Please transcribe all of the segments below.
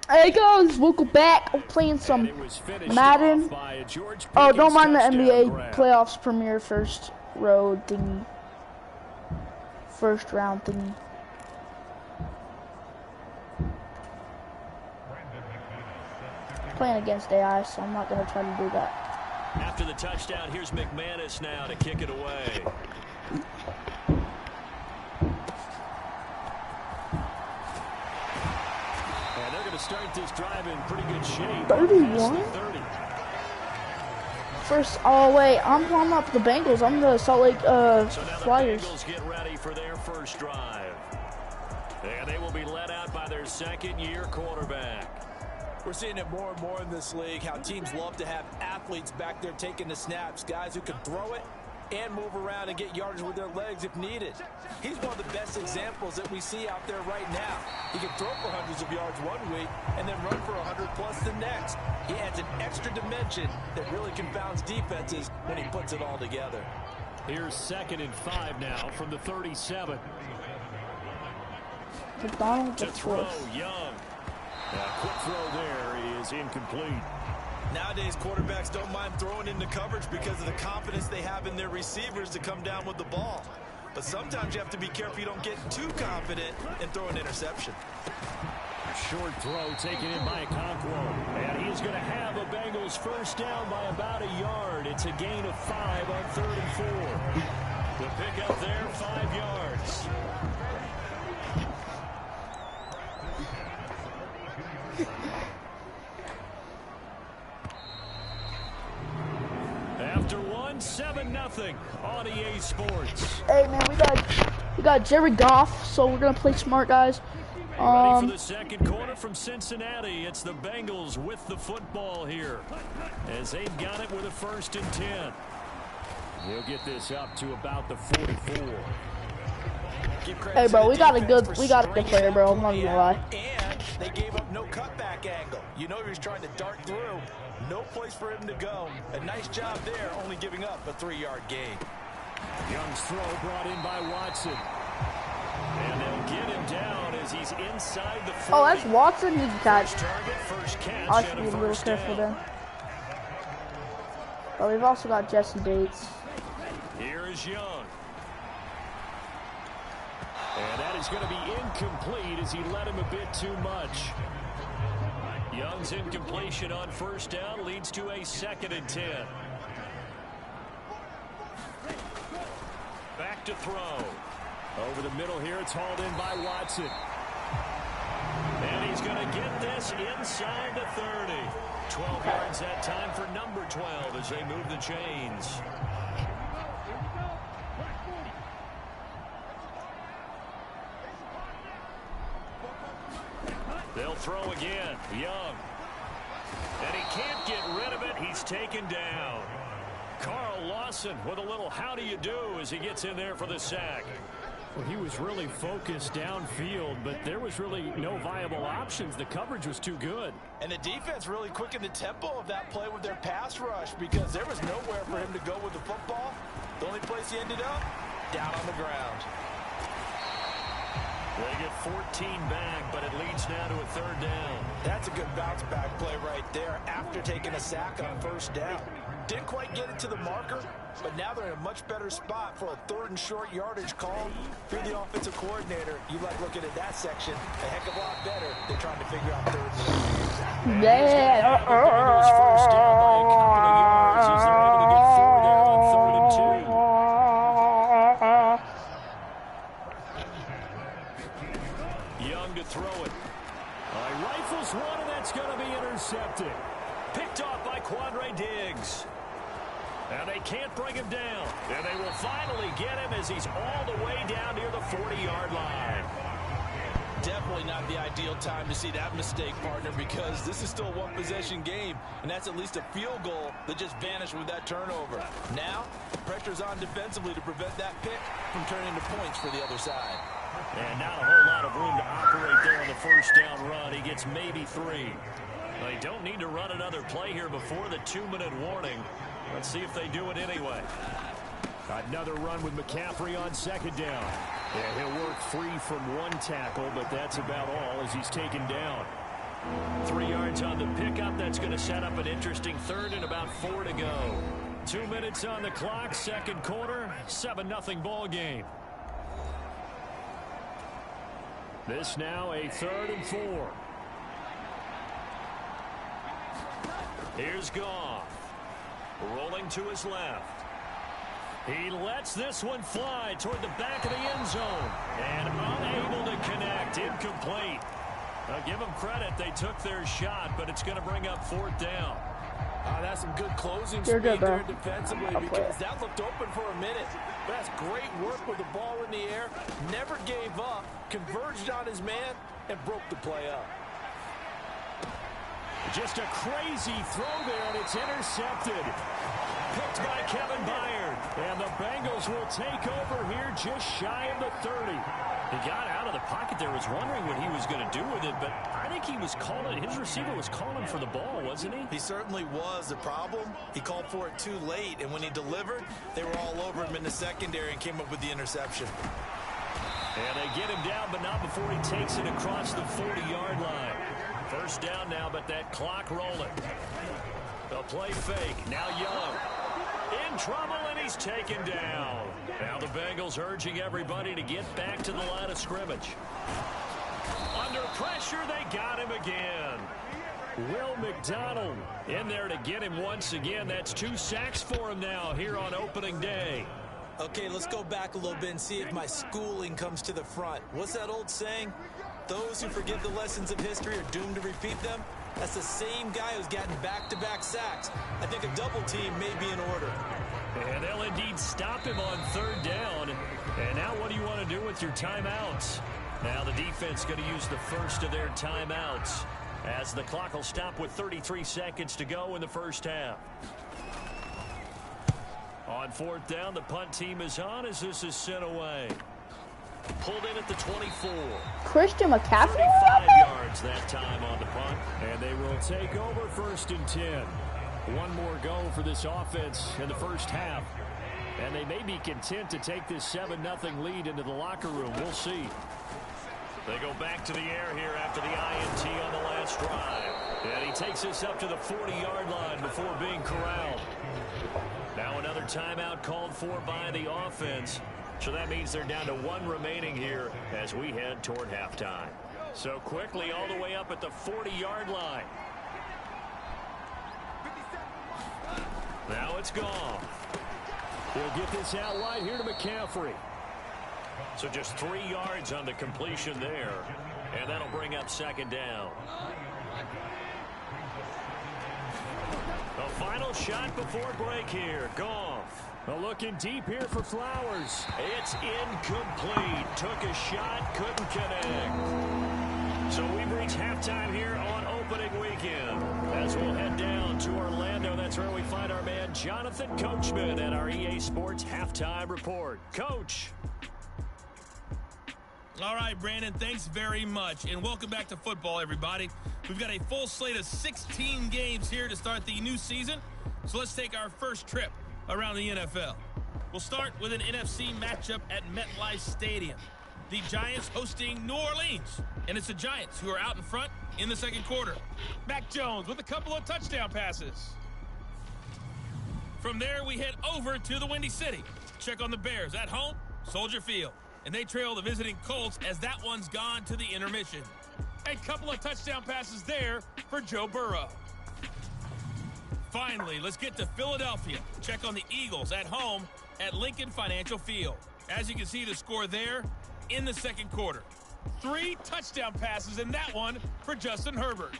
Hey guys, welcome back. I'm playing some Madden. Oh, don't mind the NBA playoffs premiere first round thingy. First round thingy. Playing against AI, so I'm not gonna try to do that. After the touchdown, here's McManus now to kick it away. And they're going to start this drive in pretty good shape. 31? First, oh wait, I'm not the Bengals. I'm the Salt Lake Flyers. The Bengals get ready for their first drive. And they will be led out by their second-year quarterback. We're seeing it more and more in this league, how teams love to have athletes back there taking the snaps, guys who can throw it and move around and get yardage with their legs if needed. He's one of the best examples that we see out there right now. He can throw for hundreds of yards one week and then run for 100 plus the next. He adds an extra dimension that really confounds defenses when he puts it all together. Here's 2nd and 5 now from the 37. McDonald to throw, Young. Quick throw there is incomplete. Nowadays, quarterbacks don't mind throwing into coverage because of the confidence they have in their receivers to come down with the ball. But sometimes you have to be careful you don't get too confident and throw an interception. Short throw taken in by Okonkwo. And he's going to have a Bengals first down by about a yard. It's a gain of 5 on 34. The pickup there, 5 yards. After 7-0 on EA Sports. Hey man, we got Jerry Goff, so we're gonna play smart, guys. Ready for the second quarter from Cincinnati. It's the Bengals with the football here, as they've got it with a 1st and 10. They'll get this up to about the 44. Hey bro, we got a good player, bro. I'm not gonna lie. And they gave up no cutback angle. You know he was trying to dart through. No place for him to go. A nice job there, only giving up a 3-yard gain. Young's throw brought in by Watson. And they'll get him down as he's inside the 40. Oh, that's Watson. He's catch. First catch. I should be a little careful then. But we've also got Jesse Bates. Here is Young. And that is going to be incomplete as he led him a bit too much. Young's incompletion on 1st down leads to a 2nd and 10. Back to throw. Over the middle here, it's hauled in by Watson. And he's going to get this inside the 30. 12 yards that time for number 12 as they move the chains. They'll throw again. Young. And he can't get rid of it. He's taken down. Carl Lawson with a little how do you do as he gets in there for the sack. Well, he was really focused downfield, but there was really no viable options. The coverage was too good. And the defense really quickened the tempo of that play with their pass rush because there was nowhere for him to go with the football. The only place he ended up, down on the ground. They get 14 back, but it leads now to a 3rd down. That's a good bounce back play right there after taking a sack on 1st down. Didn't quite get it to the marker, but now they're in a much better spot for a 3rd and short yardage call. If you're the offensive coordinator, you like looking at that section a heck of a lot better than trying to figure out 3rd and 8. Yeah. First down by a couple of yards as they're able to get 4 there on 3rd and 2. Young to throw it. Rifles one, and that's going to be intercepted. Picked off by Quandre Diggs. And they can't bring him down. And they will finally get him as he's all the way down near the 40-yard line. Definitely not the ideal time to see that mistake, partner, because this is still a one-possession game, and that's at least a field goal that just vanished with that turnover. Now, pressure's on defensively to prevent that pick from turning into points for the other side. And not a whole lot of room to operate there on the 1st down run. He gets maybe 3. They don't need to run another play here before the 2-minute warning. Let's see if they do it anyway. Another run with McCaffrey on 2nd down. Yeah, he'll work free from 1 tackle, but that's about all as he's taken down. 3 yards on the pickup. That's going to set up an interesting third and about 4 to go. 2 minutes on the clock, second quarter, 7-0 ball game. This now a 3rd and 4. Here's Goff. Rolling to his left. He lets this one fly toward the back of the end zone. And unable to connect. Incomplete. I'll give them credit. They took their shot, but it's going to bring up 4th down. That's some good closing speed there defensively because that looked open for a minute. That's great work with the ball in the air. Never gave up. Converged on his man and broke the play up. Just a crazy throw there, and it's intercepted. Picked by Kevin Byard. And the Bengals will take over here just shy of the 30. He got out of the pocket there, was wondering what he was going to do with it, but I think he was calling, his receiver was calling for the ball, wasn't he? He certainly was. The problem, he called for it too late, and when he delivered, they were all over him in the secondary and came up with the interception. And they get him down, but not before he takes it across the 40-yard line. First down now, but that clock rolling. The play fake. Now Young. In trouble, and he's taken down. Now the Bengals urging everybody to get back to the line of scrimmage. Under pressure, they got him again. Will McDonald in there to get him once again. That's 2 sacks for him now here on opening day. Okay, let's go back a little bit and see if my schooling comes to the front. What's that old saying? Those who forget the lessons of history are doomed to repeat them. That's the same guy who's gotten back-to-back sacks. I think a double team may be in order. And they'll indeed stop him on 3rd down. And now what do you want to do with your timeouts? Now the defense going to use the first of their timeouts as the clock will stop with 33 seconds to go in the first half. On 4th down, the punt team is on as this is sent away. Pulled in at the 24. Christian McCaffrey? 35 yards that time on the punt. And they will take over 1st and 10. One more go for this offense in the first half. And they may be content to take this 7-0 lead into the locker room. We'll see. They go back to the air here after the INT on the last drive. And he takes this up to the 40-yard line before being corralled. Now another timeout called for by the offense. So that means they're down to 1 remaining here as we head toward halftime. So quickly all the way up at the 40-yard line. Now it's gone. He'll get this out wide here to McCaffrey. So just 3 yards on the completion there. And that'll bring up 2nd down. The final shot before break here. Goff. Looking deep here for Flowers. It's incomplete. Took a shot, couldn't connect. So we've reached halftime here on opening weekend. As we'll head down to Orlando, that's where we find our man Jonathan Coachman at our EA Sports Halftime Report. Coach. All right, Brandon, thanks very much. And welcome back to football, everybody. We've got a full slate of 16 games here to start the new season. So let's take our first trip around the NFL. We'll start with an NFC matchup at MetLife Stadium. The Giants hosting New Orleans. And it's the Giants who are out in front in the second quarter. Mac Jones with a couple of touchdown passes. From there, we head over to the Windy City. Check on the Bears at home, Soldier Field. And they trail the visiting Colts as that one's gone to the intermission. A couple of touchdown passes there for Joe Burrow. Finally, let's get to Philadelphia. Check on the Eagles at home at Lincoln Financial Field. As you can see, the score there in the second quarter. 3 touchdown passes in that one for Justin Herbert.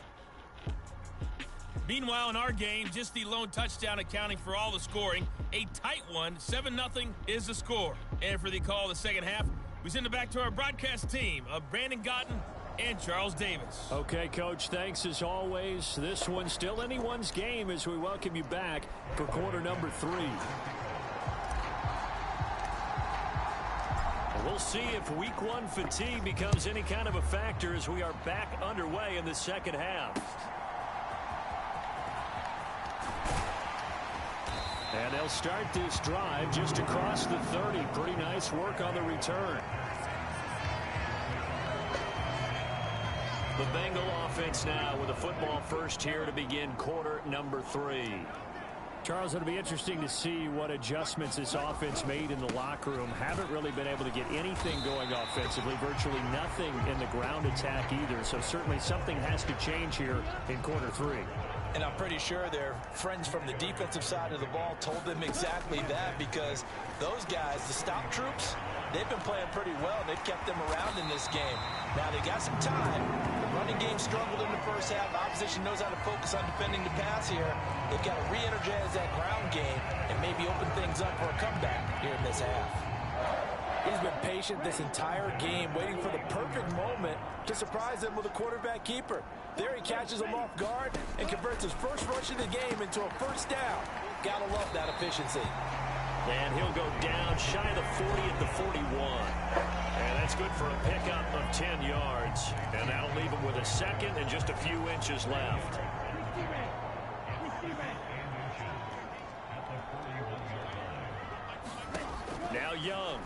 Meanwhile, in our game, just the lone touchdown accounting for all the scoring. A tight one, 7-0 is the score. And for the call of the second half, we send it back to our broadcast team of Brandon Gotten and Charles Davis. Okay, Coach, thanks as always. This one's still anyone's game as we welcome you back for quarter number 3. We'll see if week 1 fatigue becomes any kind of a factor as we are back underway in the second half. And they'll start this drive just across the 30. Pretty nice work on the return. The Bengal offense now with a football first here to begin quarter number 3. Charles, it'll be interesting to see what adjustments this offense made in the locker room. Haven't really been able to get anything going offensively, virtually nothing in the ground attack either. So certainly something has to change here in quarter 3. And I'm pretty sure their friends from the defensive side of the ball told them exactly that, because those guys, the stop troops, they've been playing pretty well. They've kept them around in this game. Now they got some time. The running game struggled in the first half. Opposition knows how to focus on defending the pass here. They've got to re-energize that ground game and maybe open things up for a comeback here in this half. He's been patient this entire game, waiting for the perfect moment to surprise them with a quarterback keeper. There he catches him off guard and converts his first rush of the game into a first down. Gotta love that efficiency. And he'll go down shy of the 40 at the 41. And that's good for a pickup of 10 yards. And that'll leave him with a second and just a few inches left. Now Young.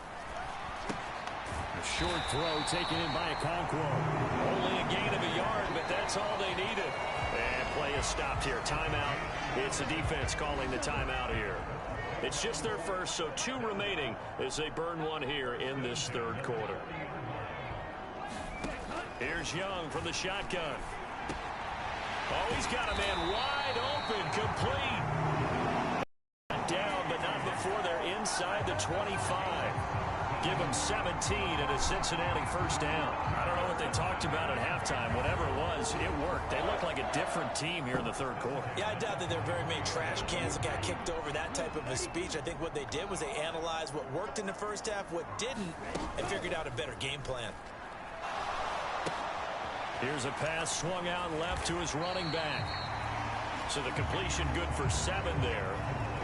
A short throw taken in by Okonkwo. Only a gain of a yard, but that's all they needed. And play is stopped here. Timeout. It's the defense calling the timeout here. It's just their first, so 2 remaining as they burn one here in this third quarter. Here's Young from the shotgun. Oh, he's got a man wide open, complete. Down, but not before they're inside the 25. Give them 17 and a Cincinnati first down. I don't know what they talked about at halftime. Whatever it was, it worked. They look like a different team here in the third quarter. Yeah, I doubt that there are very many trash cans that got kicked over, that type of a speech. I think what they did was they analyzed what worked in the first half, what didn't, and figured out a better game plan. Here's a pass swung out left to his running back. So the completion good for 7 there,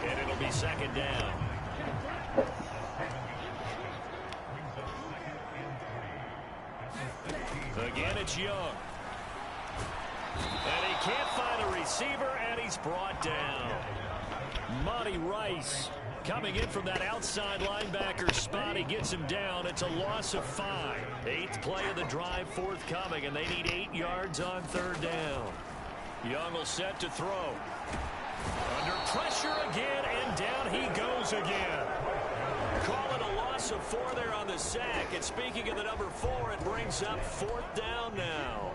and it'll be second down. Again, it's Young. And he can't find a receiver, and he's brought down. Monty Rice coming in from that outside linebacker spot. He gets him down. It's a loss of 5. 8th play of the drive forthcoming, and they need 8 yards on third down. Young will set to throw. Under pressure again, and down he goes again. Call it a loss of 4 there on the sack. And speaking of the number 4, it brings up 4th down now.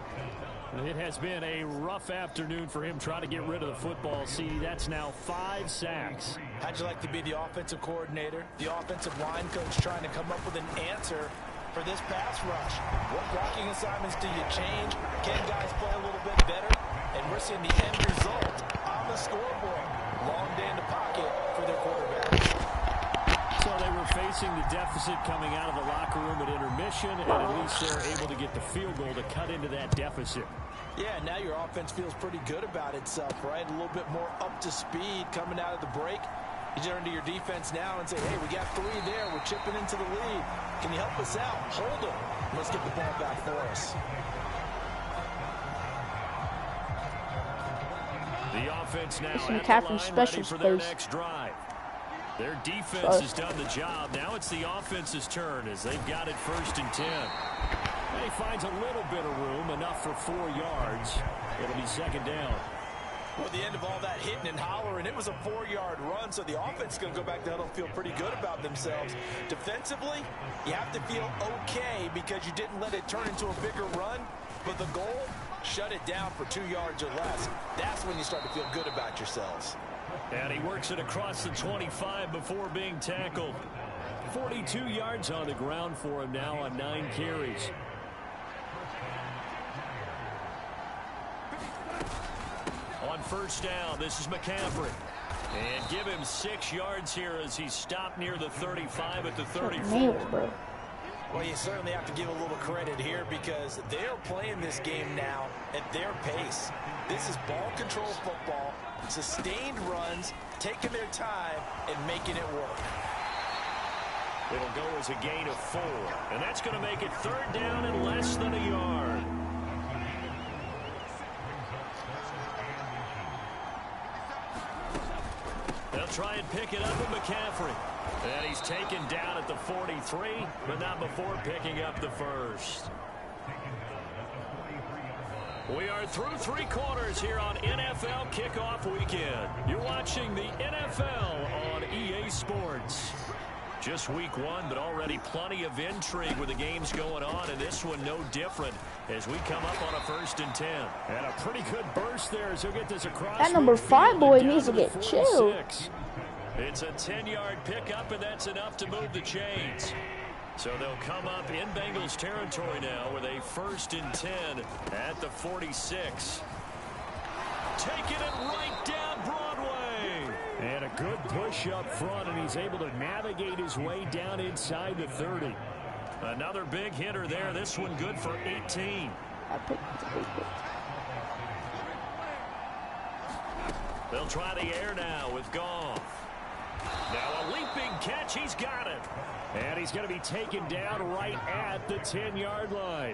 It has been a rough afternoon for him trying to get rid of the football. See, that's now 5 sacks. How'd you like to be the offensive coordinator, the offensive line coach, trying to come up with an answer for this pass rush? What blocking assignments do you change? Can guys play a little bit better? And we're seeing the end result on the scoreboard. Long day in the pocket for their quarterback. So they were facing the deficit coming out of the locker room at intermission, and at least they're able to get the field goal to cut into that deficit. Yeah, now your offense feels pretty good about itself, right? A little bit more up to speed coming out of the break. You turn to your defense now and say, hey, we got 3 there. We're chipping into the lead. Can you help us out? Hold them. Let's get the ball back for us. The offense now It's at McCaffrey's the line, special ready for their space. next drive. Their defense has done the job. Now it's the offense's turn as they've got it 1st and 10. And he finds a little bit of room, enough for 4 yards. It'll be second down. Well, the end of all that hitting and hollering, it was a 4-yard run, so the offense is going to go back to huddle, feel pretty good about themselves. Defensively, you have to feel okay because you didn't let it turn into a bigger run, but the goal, shut it down for 2 yards or less. That's when you start to feel good about yourselves. And he works it across the 25 before being tackled. 42 yards on the ground for him now on 9 carries. On first down, this is McCaffrey. And give him 6 yards here as he's stopped near the 35 at the 34. Well, you certainly have to give a little credit here because they're playing this game now at their pace. This is ball control football, sustained runs, taking their time, and making it work. It'll go as a gain of 4, and that's going to make it 3rd down and less than a yard. They'll try and pick it up with McCaffrey. And he's taken down at the 43, but not before picking up the first. We are through 3 quarters here on NFL Kickoff Weekend. You're watching the NFL on EA Sports. Just week 1, but already plenty of intrigue with the games going on, and this one no different as we come up on a 1st and 10. And a pretty good burst there as he'll get this across. That number 5 boy needs to get chilled. It's a 10-yard pickup, and that's enough to move the chains. So they'll come up in Bengals territory now with a 1st and 10 at the 46. Taking it right down Broadway. And a good push up front, and he's able to navigate his way down inside the 30. Another big hitter there. This one good for 18. They'll try the air now with Goff. Now a leaping catch. He's got it. And he's going to be taken down right at the 10-yard line.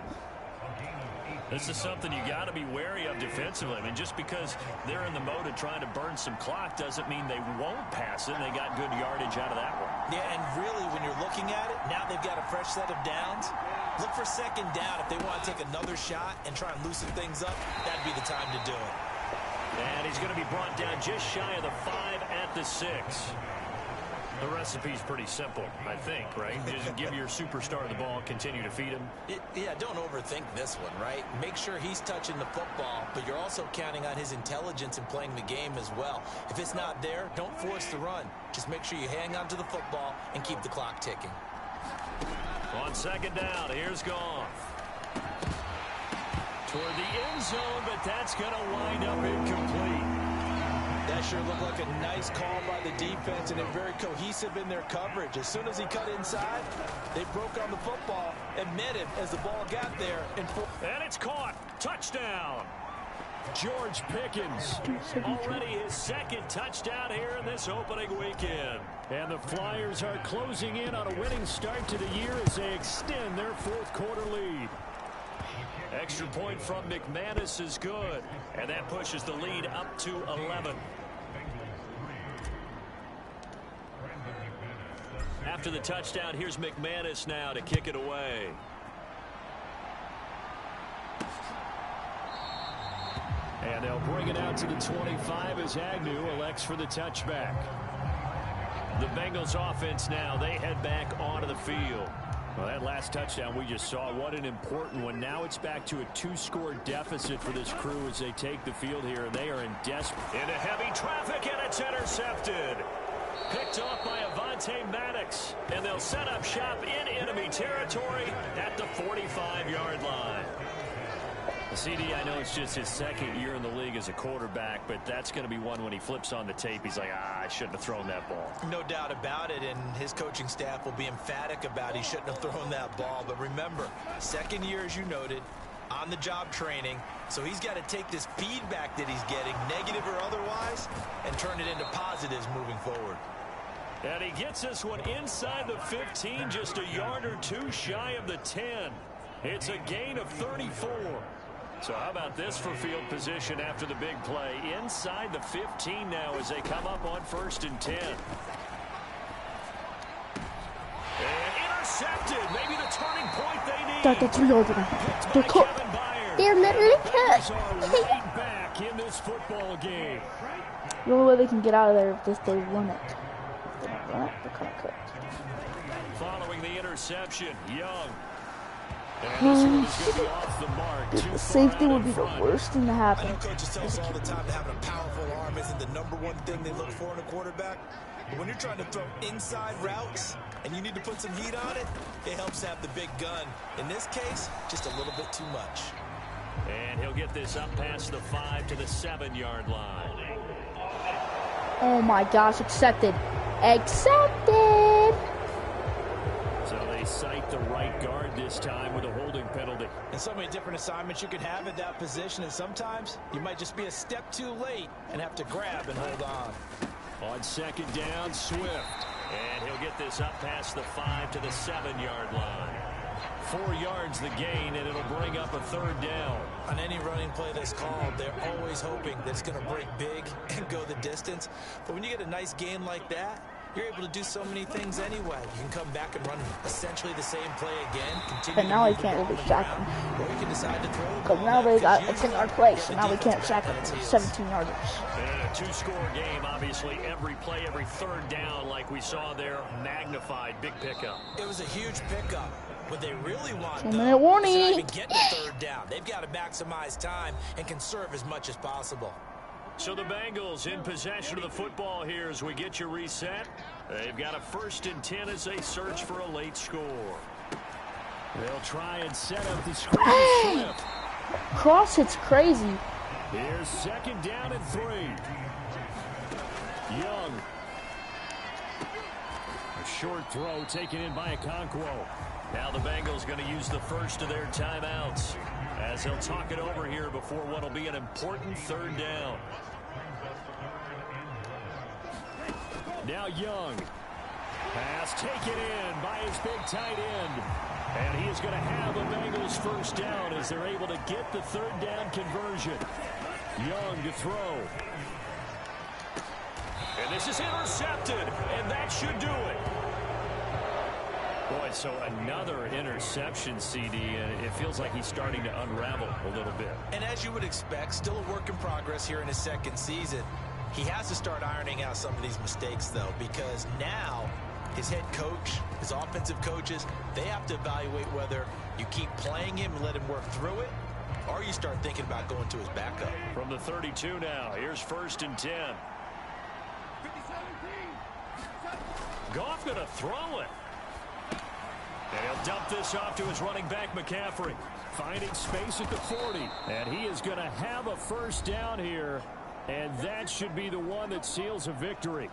This is something you got to be wary of defensively. I mean, just because they're in the mode of trying to burn some clock doesn't mean they won't pass it. They got good yardage out of that one. Yeah, and really, when you're looking at it, now they've got a fresh set of downs. Look for 2nd down. If they want to take another shot and try and loosen things up, that'd be the time to do it. And he's going to be brought down just shy of the 5 at the 6. The recipe's pretty simple, I think, right? Just give your superstar the ball, continue to feed him. Yeah, don't overthink this one, right? Make sure he's touching the football, but you're also counting on his intelligence in playing the game as well. If it's not there, don't force the run. Just make sure you hang on to the football and keep the clock ticking. On 2nd down, here's Goff. Toward the end zone, but that's going to wind up incomplete. That sure looked like a nice call by the defense, and they're very cohesive in their coverage. As soon as he cut inside, they broke on the football and met him as the ball got there. And it's caught. Touchdown. George Pickens. Already his 2nd touchdown here in this opening weekend. And the Flyers are closing in on a winning start to the year as they extend their 4th quarter lead. Extra point from McManus is good, and that pushes the lead up to 11. After the touchdown, here's McManus now to kick it away. And they'll bring it out to the 25 as Agnew elects for the touchback. The Bengals offense now, they head back onto the field. Well, that last touchdown we just saw, what an important one. Now it's back to a 2-score deficit for this crew as they take the field here, and they are in desperate. Into heavy traffic, and it's intercepted. Picked off by Avonte Maddox, and they'll set up shop in enemy territory at the 45-yard line. CD, I know it's just his 2nd year in the league as a quarterback, but that's going to be one when he flips on the tape. He's like, I shouldn't have thrown that ball. No doubt about it, and his coaching staff will be emphatic about he shouldn't have thrown that ball. But remember, 2nd year, as you noted, on-the-job training, so he's got to take this feedback that he's getting, negative or otherwise, and turn it into positives moving forward. And he gets this one inside the 15, just a yard or 2 shy of the 10. It's a gain of 34. So how about this for field position after the big play? Inside the 15 now as they come up on 1st and 10. And intercepted. Maybe the turning point they need. That's 3 over. They're cooked. They're literally cooked. Right back in this football game. The only way they can get out of there is if they run it. If they don't run it, they're kind of cooked. Following the interception, Young. And this one is going to be off the mark. Dude, the safety would be the worst thing to happen. I know coaches tell us all the time that having a powerful arm isn't the #1 thing they look for in a quarterback. But when you're trying to throw inside routes and you need to put some heat on it, it helps to have the big gun. In this case, just a little bit too much. And he'll get this up past the 5 to the 7-yard line. Oh my gosh, accepted. Accepted! So they cite the right guard this time with a holding penalty. And so many different assignments you could have at that position, and sometimes you might just be a step too late and have to grab and hold on. On 2nd down, Swift. And he'll get this up past the 5 to the 7-yard line. 4 yards the gain, and it'll bring up a 3rd down. On any running play that's called, they're always hoping that it's going to break big and go the distance. But when you get a nice gain like that, you're able to do so many things anyway. You can come back and run essentially the same play again. But now he can't really sack him. Or you can decide to throw the Because ball now they got a because 10-yard play, so now we can't sack him for 17 yarders. And a two-score game, obviously, every play, every third down, like we saw there, magnified. Big pickup. It was a huge pickup. What they really want, though, 2-minute warning. is to not even get the third down. They've got to maximize time and conserve as much as possible. So the Bengals in possession of the football here as we get you reset. They've got a 1st and 10 as they search for a late score. They'll try and set up the screen. Hey! Cross hits crazy. Here's 2nd down and 3. Young. A short throw taken in by Okonkwo. Now the Bengals going to use the first of their timeouts as they'll talk it over here before what will be an important 3rd down. Now Young. Pass taken in by his big tight end. And he is going to have the Bengals 1st down as they're able to get the 3rd down conversion. Young to throw. And this is intercepted, and that should do it. Boy, so another interception, CD, and it feels like he's starting to unravel a little bit. And as you would expect, still a work in progress here in his 2nd season. He has to start ironing out some of these mistakes, though, because now his head coach, his offensive coaches, they have to evaluate whether you keep playing him and let him work through it, or you start thinking about going to his backup. From the 32 now, here's 1st and 10. Goff going to throw it. And he'll dump this off to his running back, McCaffrey. Finding space at the 40. And he is going to have a 1st down here. And that should be the one that seals a victory.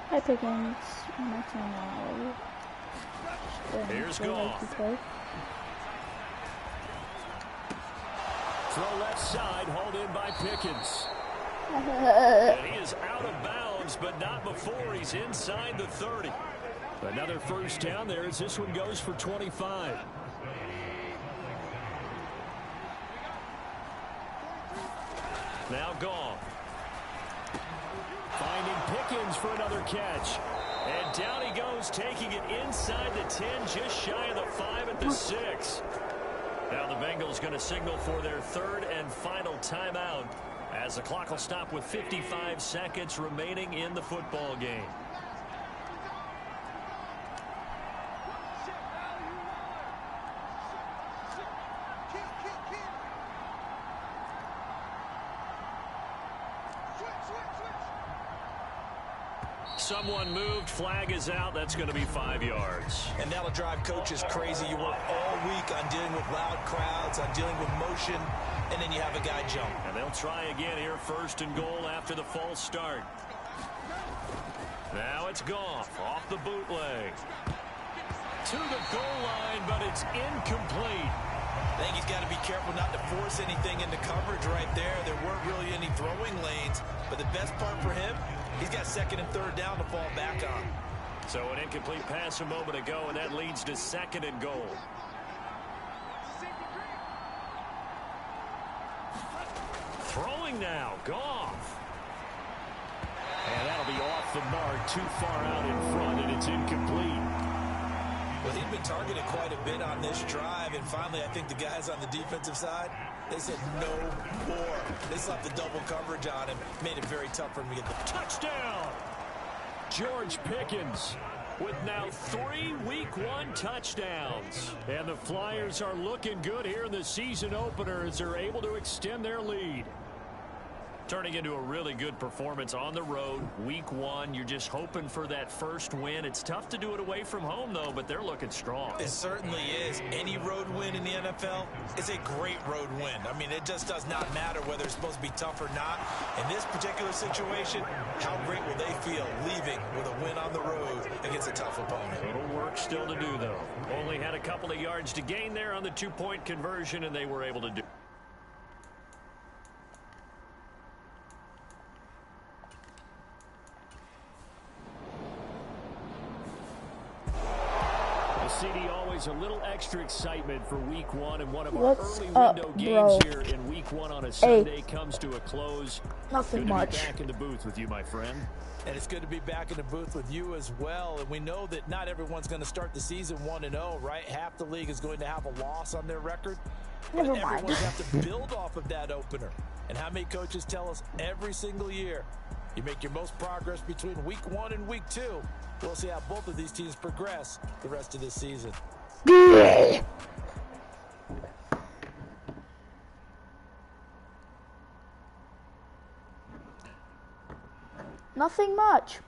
Hi, Pickens. Here's Goff. Throw left side, hauled in by Pickens. And he is out of bounds, but not before he's inside the 30. Another 1st down there as this one goes for 25. Now Goff. Finding Pickens for another catch. And down he goes, taking it inside the 10, just shy of the 5 at the 6. Now the Bengals going to signal for their 3rd and final timeout as the clock will stop with 55 seconds remaining in the football game. Someone moved, flag is out. That's going to be 5 yards. And that'll drive coaches crazy. You work all week on dealing with loud crowds, on dealing with motion, and then you have a guy jump. And they'll try again here, 1st and goal after the false start. Now it's Goff off the bootleg. To the goal line, but it's incomplete. I think he's got to be careful not to force anything into coverage right there. There weren't really any throwing lanes, but the best part for him, he's got 2nd and 3rd down to fall back on. So an incomplete pass a moment ago, and that leads to 2nd and goal. Throwing now, Goff. And that'll be off the mark, too far out in front, and it's incomplete. Well, he'd been targeted quite a bit on this drive, and finally I think the guys on the defensive side, they said no more. They slapped the double coverage on him, made it very tough for him to get the touchdown. George Pickens with now 3 Week 1 touchdowns. And the Flyers are looking good here in the season opener as they're able to extend their lead. Turning into a really good performance on the road. Week 1, you're just hoping for that first win. It's tough to do it away from home, though, but they're looking strong. It certainly is. Any road win in the NFL is a great road win. I mean, it just does not matter whether it's supposed to be tough or not. In this particular situation, how great will they feel leaving with a win on the road against a tough opponent? It'll work Work still to do, though. Only had a couple of yards to gain there on the two-point conversion, and they were able to do. CD, always a little extra excitement for week one, and one of our early window games here in week one on a Sunday comes to a close. Nothing much. Good to be back in the booth with you, my friend. And it's good to be back in the booth with you as well. And we know that not everyone's going to start the season 1-0, right? Half the league is going to have a loss on their record. But everyone's have to build off of that opener. And how many coaches tell us every single year, you make your most progress between week 1 and week 2. We'll see how both of these teams progress the rest of this season. Nothing much.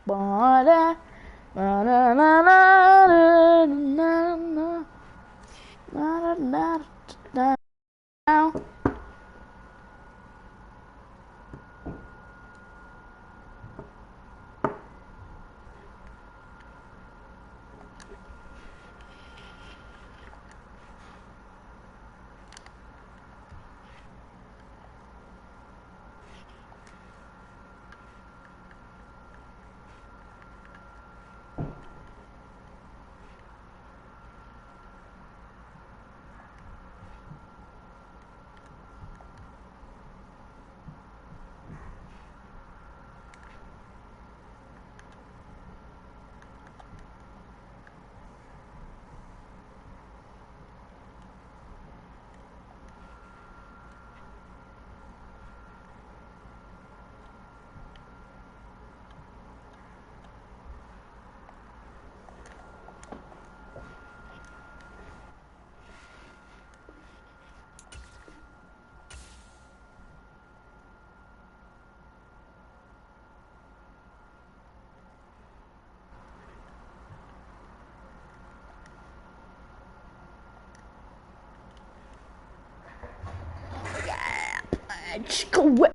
Just go away.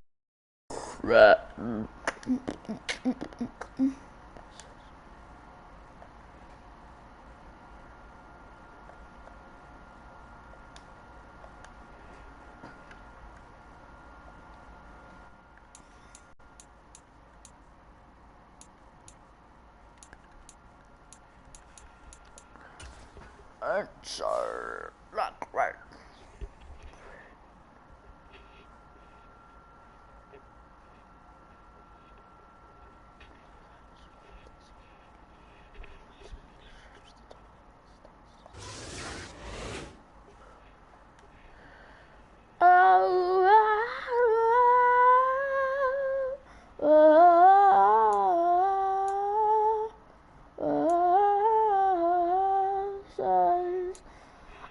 Answer not right.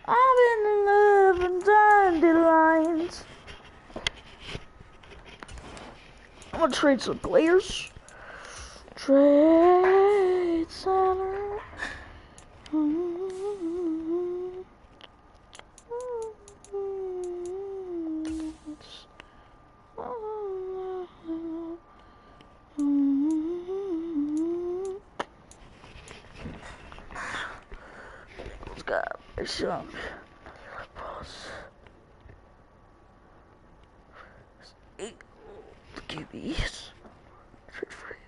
I've been in love and dandelions. I'm gonna trade some players. Trade center. Let's go. Some pause. Eight QBs. Trade for him.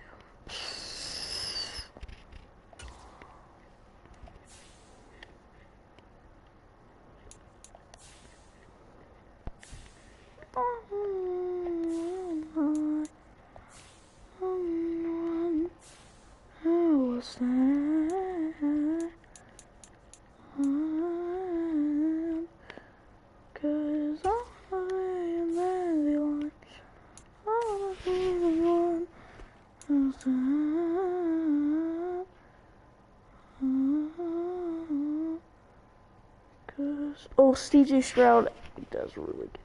Oh, CJ Stroud does really good.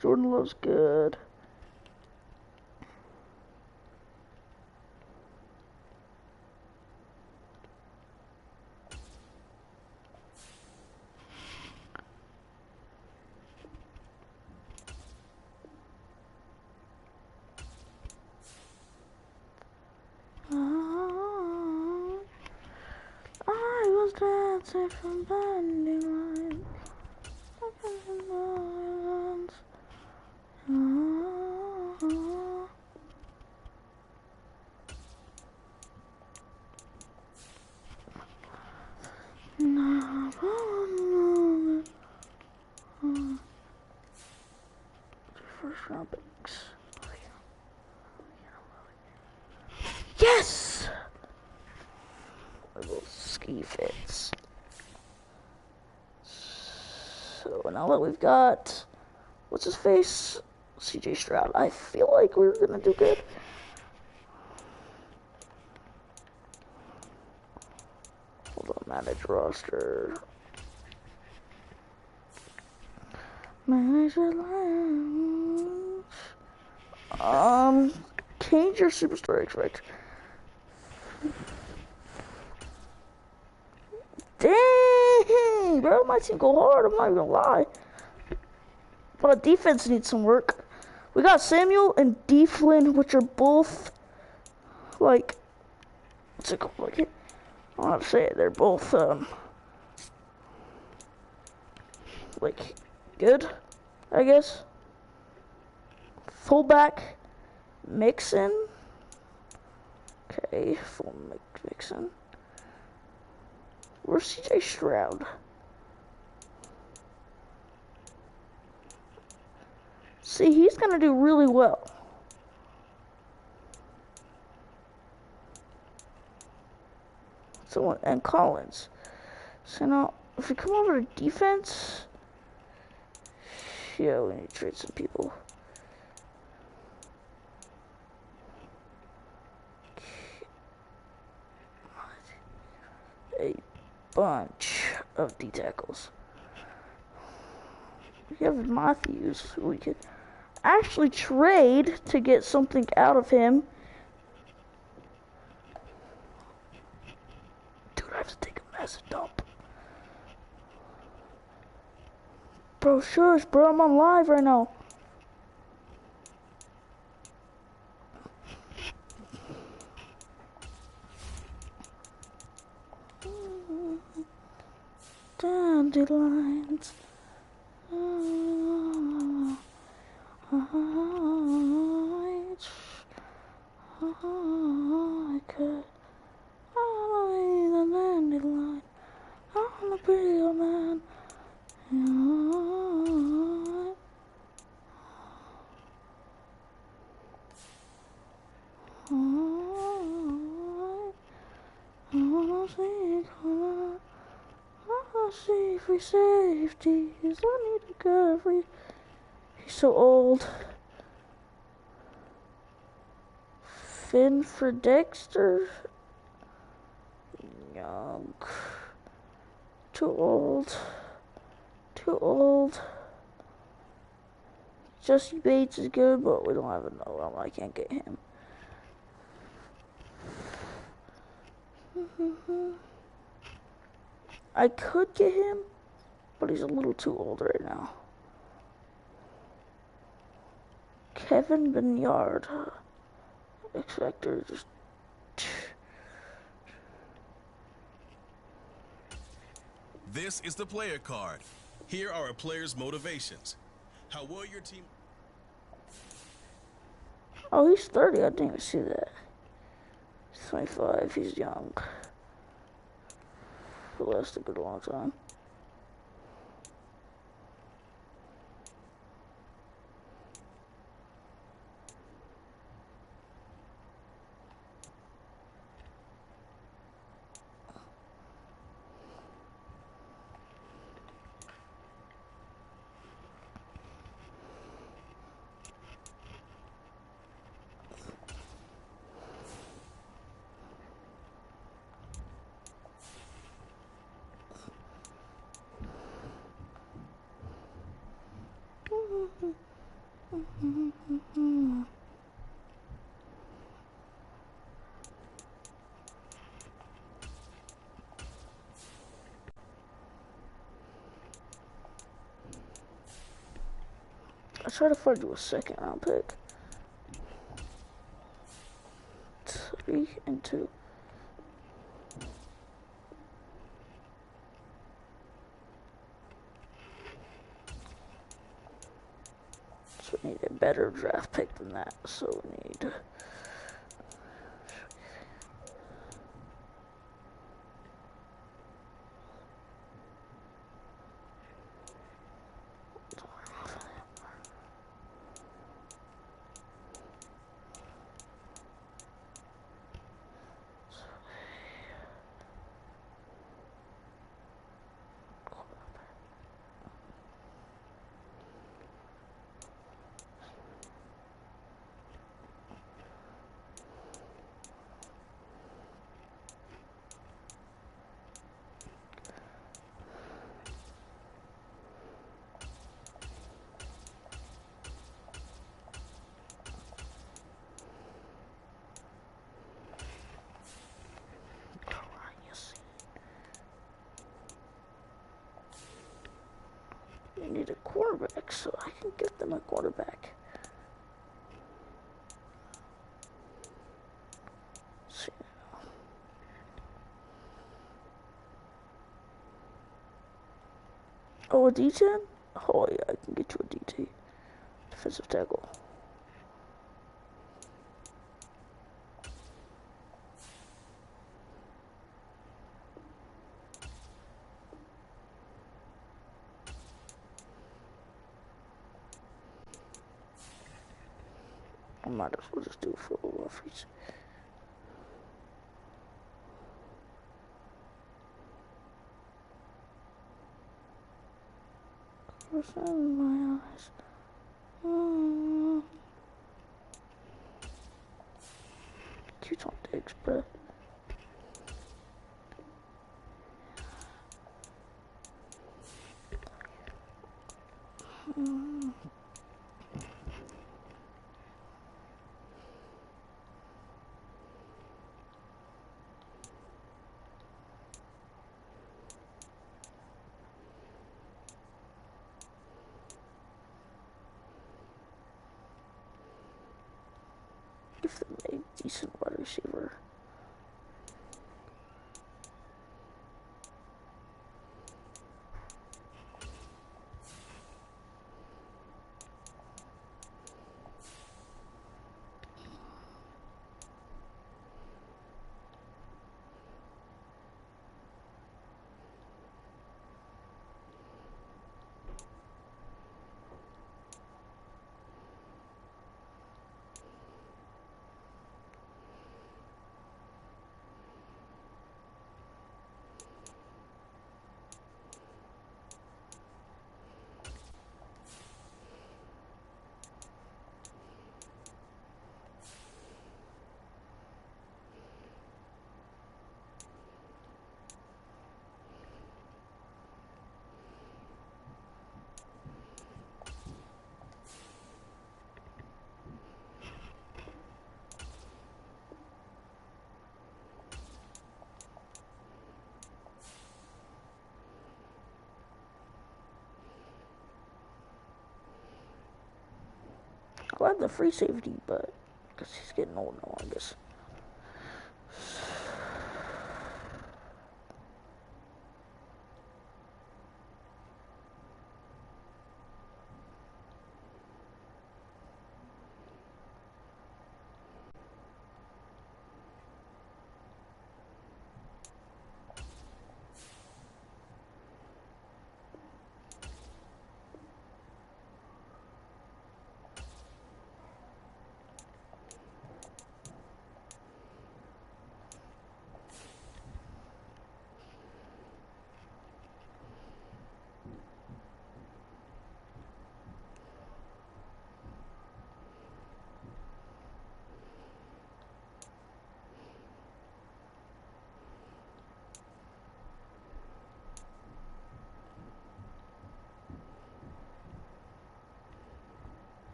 Jordan Love's good. different bending lines. First round picks. Yes! Little ski fits. So now that we've got, what's his face? CJ Stroud. I feel like we're gonna do good. Hold on, manage roster. Manage your lounge. Change your superstar expect. Dang, bro, my team go hard. I'm not even gonna lie. But our defense needs some work. We got Samuel and D. Flynn, which are both like, what's it called? Like, I don't know how to say it. They're both like good, I guess. Fullback Mixon. Okay, full Mixon. Where's CJ Stroud? See, he's gonna do really well. So, and Collins. So now, if we come over to defense, yeah, we need to trade some people. A bunch of D tackles. We have Matthews, who we could actually trade to get something out of him. Dude, I have to take a massive dump. Bro, shush, bro, I'm on live right now. Dandelions. I could be the dandelion. I wanna be your man. See free safeties. I need a girl free. He's so old. Finn for Dexter. Young. Too old. Too old. Jesse Bates is good, but we don't have enough. I can't get him. I could get him, but he's a little too old right now. Kevin Binyard. X Factor just. This is the player card. Here are a player's motivations. How will your team... Oh, he's 30. I didn't even see that. He's 25. He's young. He'll last a good long time. I try to find you a second round pick. 3 and 2. need a better draft pick than that, so we need... They need a quarterback, so I can get them a quarterback. Let's see now. Oh, a D10? Oh yeah, I can get you a DT. Defensive tackle. I might as well just do it for a little freeze. What's in my eyes? Cute on dicks, bruh. If they made decent wide receiver. Glad the free safety, but because he's getting old now, I guess.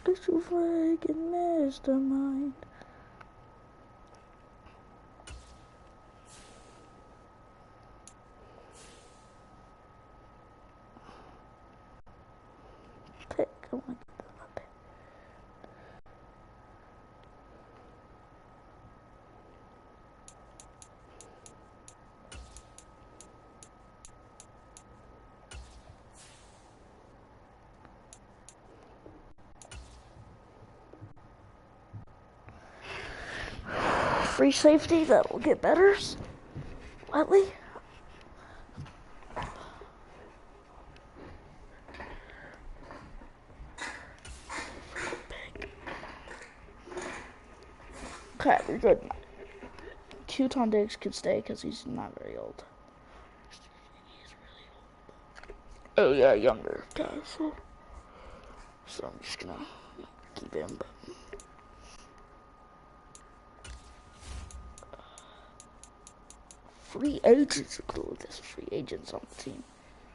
This you freaking mastermind. pick. I want to get the pick. Free safety, that will get better slightly. Okay, we're good. Q-Ton Diggs could stay because he's not very old. Oh yeah, younger guy, so I'm just gonna keep him. But free agents are cool. There's free agents on the team.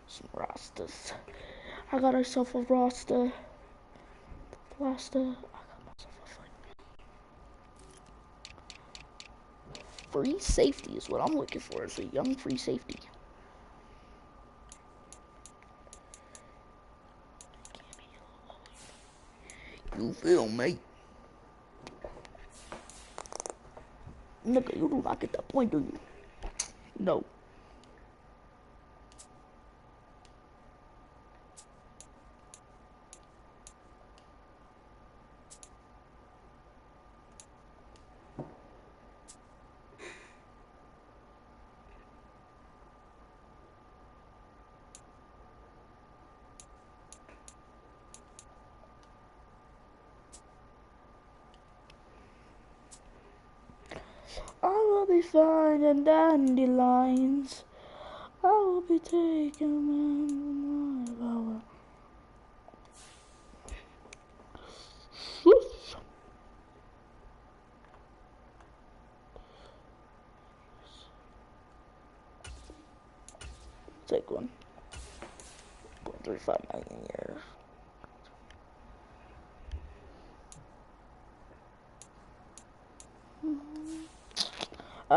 Some rosters. I got myself a roster. I got myself a free safety is what I'm looking for. Is a young free safety. You feel me? Nigga, you do not get that point, do you? No. I will be finding dandelions. I will be taking my power. Take one. 1.35 million years. I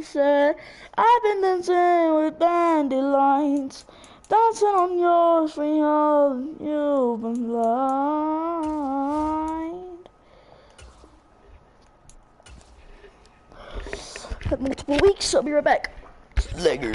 said I've been dancing with dandelions, dancing on yours for all you've been blind. Had multiple weeks. I'll be right back. Later.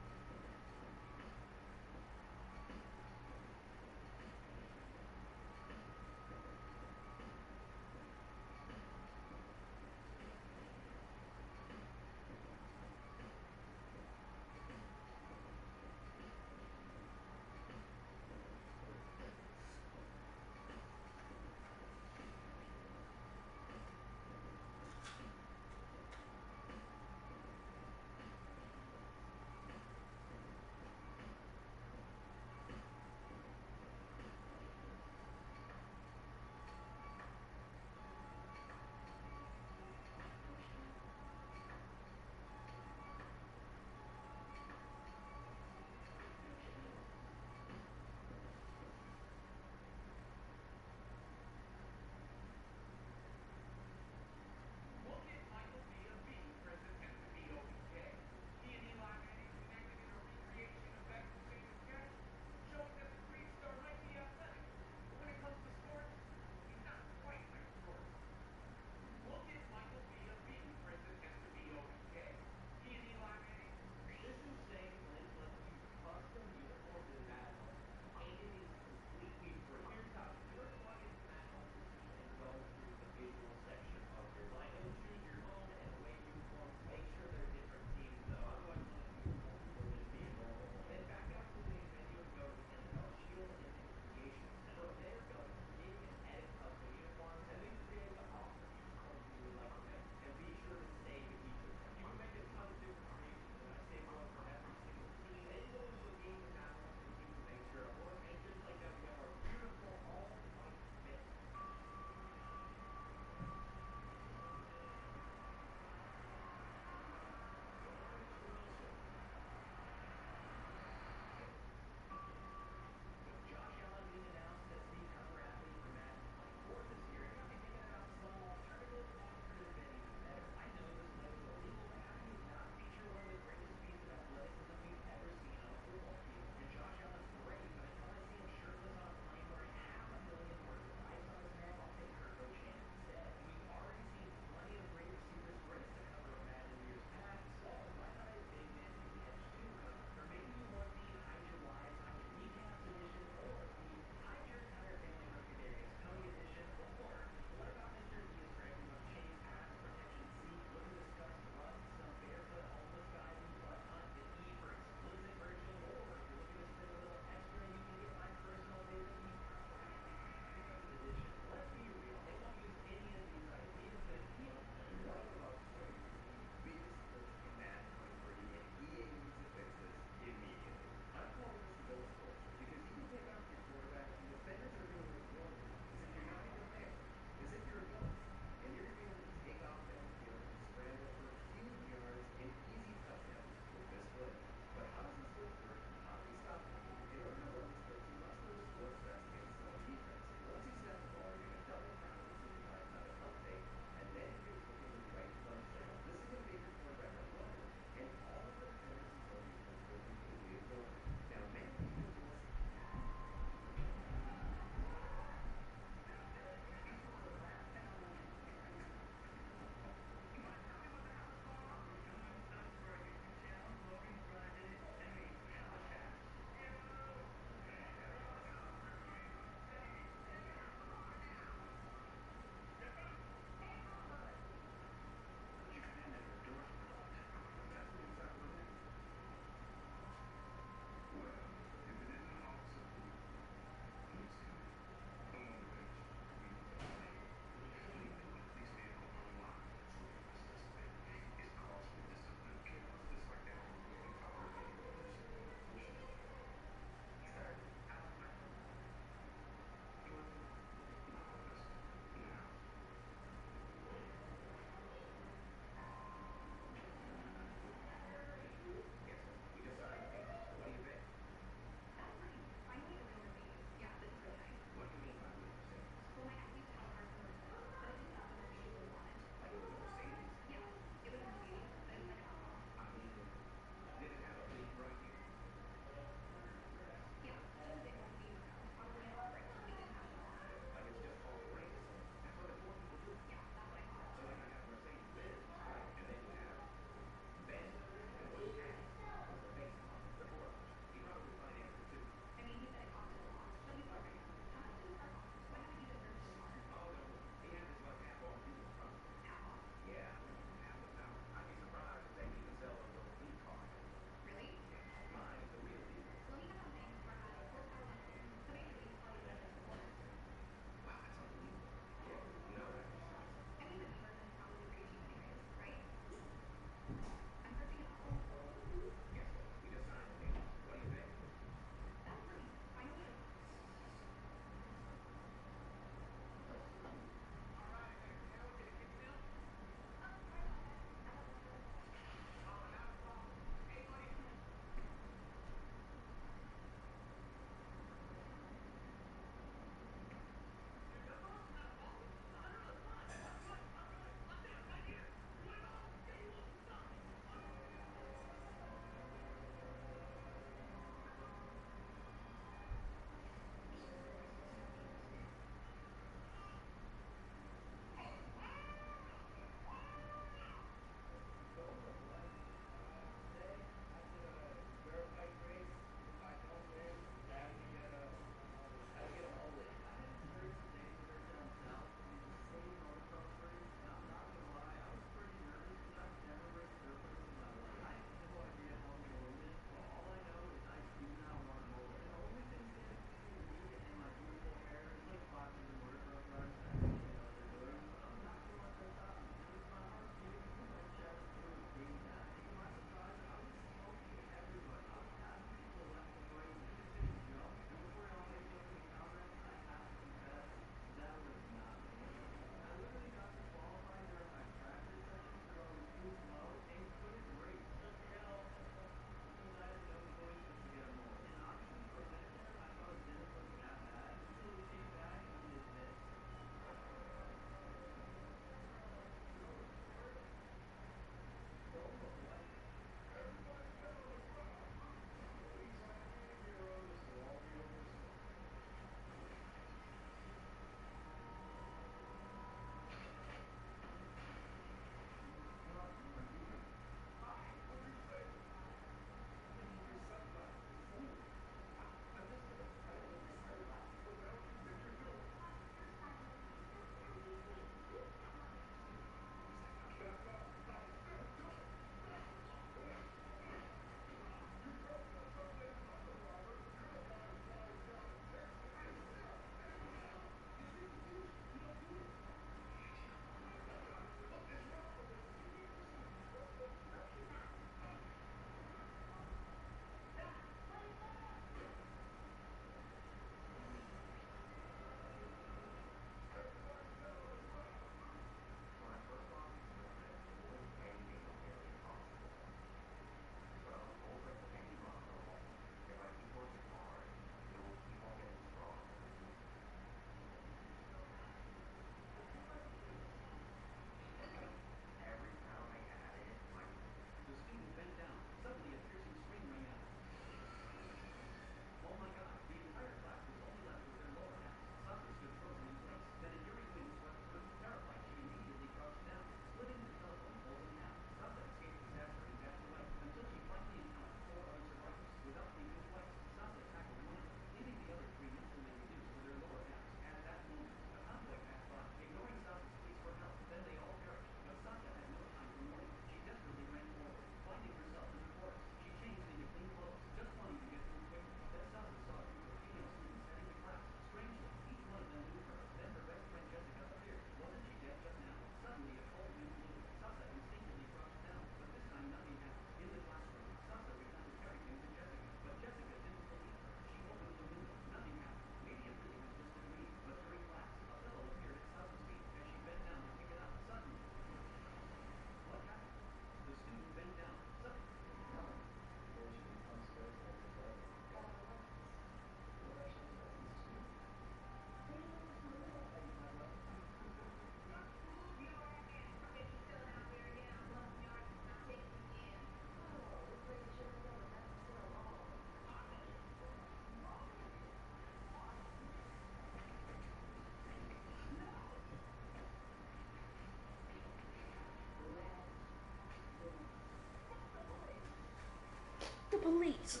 Please.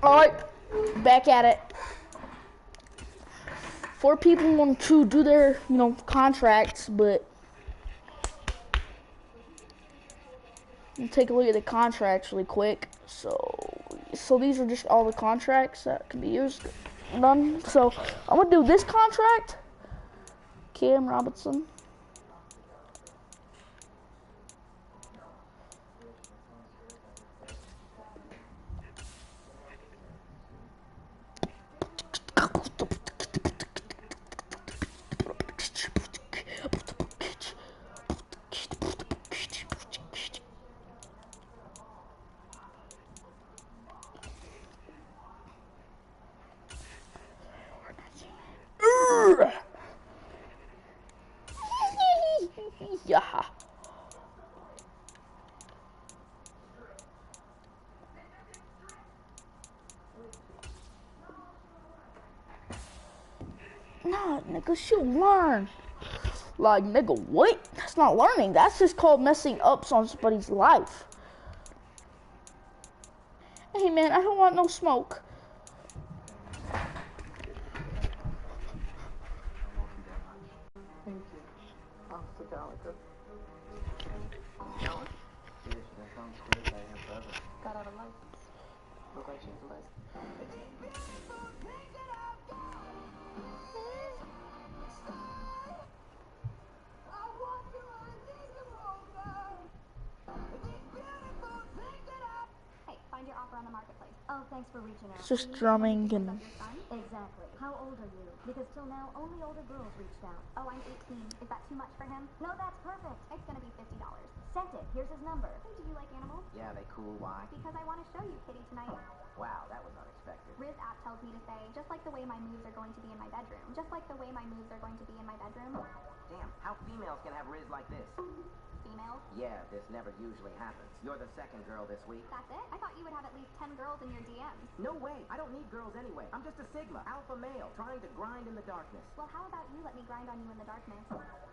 Alright, back at it. 4 people want to do their, contracts, but we'll take a look at the contracts really quick. So these are just all the contracts that can be used. Done. So I'm gonna do this contract. Cam Robinson. Yeah. Nah, nigga, she'll learn. Like, nigga, what? That's not learning. That's just called messing up on somebody's life. Hey, man, I don't want no smoke. Find your offer on the marketplace. Oh, thanks for reaching out. It's just drumming and... Exactly. How old are you? Because till now, only older girls reached out. Oh, I'm 18. Is that too much for him? No, that's perfect. It's gonna be $50. Sent it. Here's his number. Hey, do you like animals? Yeah, they cool. Why? Because I want to show you Kitty tonight. Wow, that was unexpected. Riz app tells me to say, just like the way my moves are going to be in my bedroom. Just like the way my moves are going to be in my bedroom. Damn, how females can have Riz like this? Females? Yeah, this never usually happens. You're the second girl this week. That's it? I thought you would have at least 10 girls in your DMs. No way. I don't need girls anyway. I'm just a Sigma, alpha male, trying to grind in the darkness. Well, how about you let me grind on you in the darkness?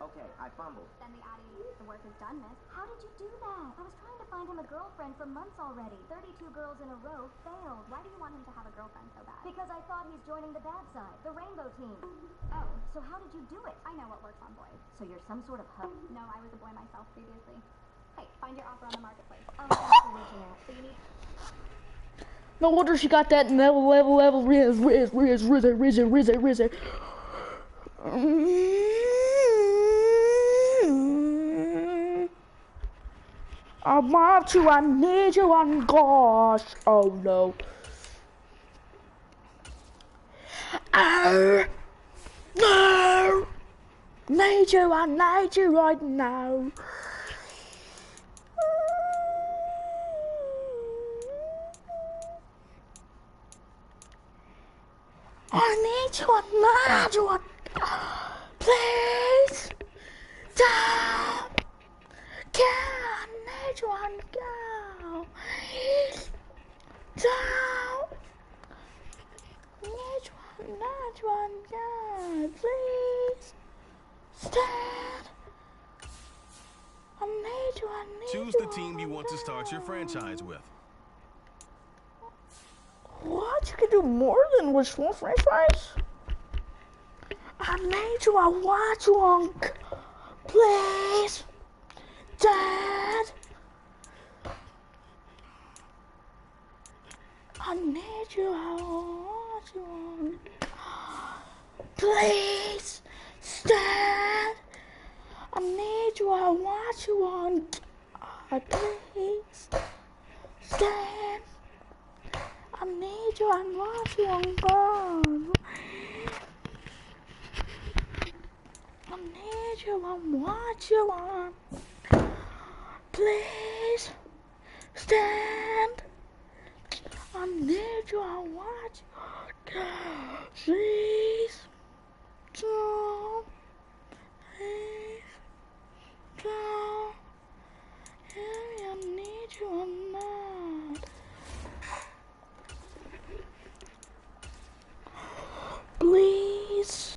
Okay, I fumbled. Then the Addy, the work is done, miss. How did you do that? I was trying to find him a girlfriend for months already. 32 girls in a row failed. Why do you want him to have a girlfriend so bad? Because I thought he's joining the bad side, the rainbow team. Oh, so how did you do it? I know what works on boys. So you're some sort of hoe? No, I was a boy myself previously. Hey, find your offer on the marketplace. Oh, thanks for reaching out. So you need... No wonder she got that level, Riz. I want you, I need you, and gosh, oh no. No! Need you, I need you right now. I need you, please, don't, I need you, go, don't, need you, go, please, stand, I need you, Choose the team you want to start your franchise with. What? You can do more than just one french fries? I need you, I want you, Unc. Please. Dad. I need you, I want you, Unc. Please. Stand. I need you, I want you, Unc. Please. Stand. I need you, I want you, I'm gone. I need you, I want you, please stand. I need you, I want you,